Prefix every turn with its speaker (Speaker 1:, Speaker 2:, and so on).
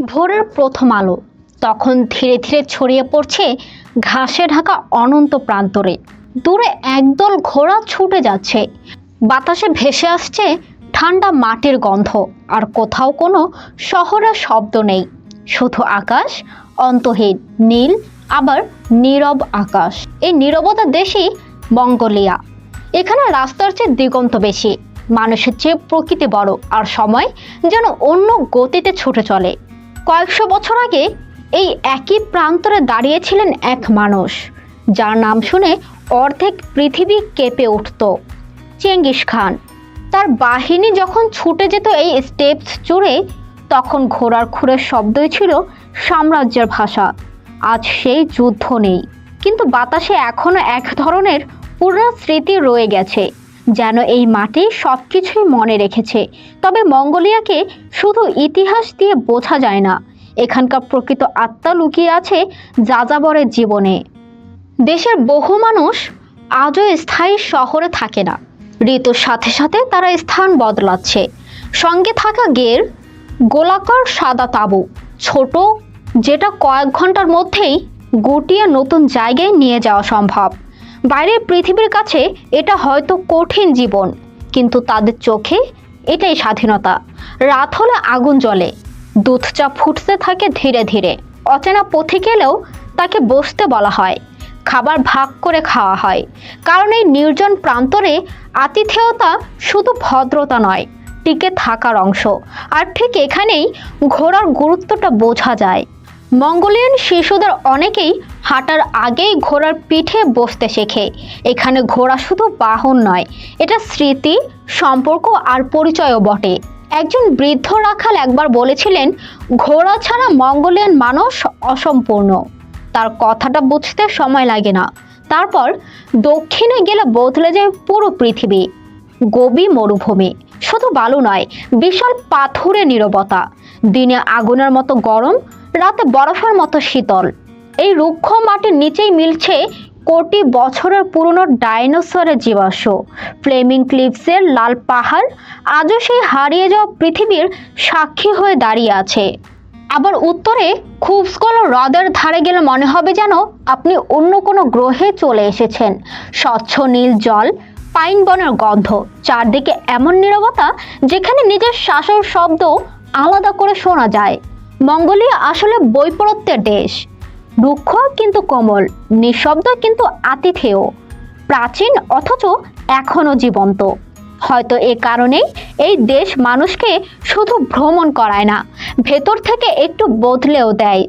Speaker 1: ভোরের প্রথম আলো তখন ধীরে ধীরে ছড়িয়ে পড়ছে ঘাসে ঢাকা অনন্ত প্রান্তরে। দূরে একদল ঘোড়া ছুটে যাচ্ছে, বাতাসে ভেসে আসছে ঠান্ডা মাটির গন্ধ, আর কোথাও কোনো শহরের শব্দ নেই, শুধু আকাশ, অন্তহীন নীল, আবার নীরব আকাশ। এই নীরবতা দেশই মঙ্গোলিয়া। এখানে রাস্তার চেয়ে দিগন্ত বেশি, মানুষের চেয়ে প্রকৃতি বড়, আর সময় যেন অন্য গতিতে ছুটে চলে। কয়েকশো বছর আগে এই একই প্রান্তরে দাঁড়িয়েছিলেন এক মানুষ, যার নাম শুনে অর্ধেক পৃথিবী কেঁপে উঠত, চেঙ্গিস খান। তার বাহিনী যখন ছুটে যেত এই স্টেপস জুড়ে, তখন ঘোড়ার খুরের শব্দই ছিল সাম্রাজ্যের ভাষা। আজ সেই যুদ্ধ নেই, কিন্তু বাতাসে এখনো এক ধরনের পুরনো স্মৃতি রয়ে গেছে, যেন এই মাটি সবকিছুই মনে রেখেছে। তবে মঙ্গোলিয়াকে শুধু ইতিহাস দিয়ে বোঝা যায় না, এখানকার প্রকৃত আত্মা লুকিয়ে আছে যাযাবরের জীবনে। দেশের বহু মানুষ আজও স্থায়ী শহরে থাকে না, ঋতুর সাথে সাথে তারা স্থান বদলাচ্ছে। সঙ্গে থাকা গের, গোলাকার সাদা তাঁবু, ছোট, যেটা কয়েক ঘন্টার মধ্যেই গুটিয়ে নতুন জায়গায় নিয়ে যাওয়া সম্ভব। বাইরের পৃথিবীর কাছে এটা হয়তো কঠিন জীবন, কিন্তু তাদের চোখে এটাই স্বাধীনতা। রাত হলে আগুন জ্বলে, দুধ চা ফুটতে থাকে ধীরে ধীরে। অচেনা পথিক এলেও তাকে বসতে বলা হয়, খাবার ভাগ করে খাওয়া হয়, কারণ এই নির্জন প্রান্তরে আতিথেয়তা শুধু ভদ্রতা নয়, টিকে থাকার অংশ। আর ঠিক এখানেই ঘোড়ার গুরুত্বটা বোঝা যায়। মঙ্গোলিয়ান শিশুদের অনেকেই হাঁটার আগেই ঘোড়ার পিঠে বসতে শেখে। এখানে ঘোড়া শুধু বাহন নয়, এটা স্মৃতি, সম্পর্ক আর পরিচয়ও বটে। একজন বৃদ্ধ রাখাল একবার বলেছিলেন, ঘোড়া ছাড়া মঙ্গোলিয়ান মানুষ অসম্পূর্ণ। তার কথাটা বুঝতে সময় লাগে না। তারপর দক্ষিণে গেলে বদলে যায় পুরো পৃথিবী। গোবি মরুভূমি, শুধু বালু নয়, বিশাল পাথুরে নীরবতা। দিনে আগুনের মতো গরম, রাতে বরফের মতো শীতল। এই রুক্ষ মাটির নিচেই মিলছে কোটি বছরের পুরনো ডাইনোসরের জীবাশ্ম। ফ্লেমিং ক্লিফসের লাল পাহাড় আজও সেই হারিয়ে যাওয়া পৃথিবীর সাক্ষী হয়ে দাঁড়িয়ে আছে। আবার উত্তরে খুবস্কল হ্রদের ধারে গেলে মনে হবে যেন আপনি অন্য কোনো গ্রহে চলে এসেছেন। স্বচ্ছ নীল জল, পাইন বনের গন্ধ, চারদিকে এমন নীরবতা যেখানে নিজের শ্বাসের শব্দ আলাদা করে শোনা যায়। মঙ্গোলিয়া আসলে বৈপরত্যের দেশ, রুক্ষ কিন্তু কোমল, নিঃশব্দ কিন্তু আতিথেয়, প্রাচীন অথচ এখনো জীবন্ত। হয়তো এ কারণেই এই দেশ মানুষকে শুধু ভ্রমণ করায় না, ভেতর থেকে একটু বদলেও দেয়।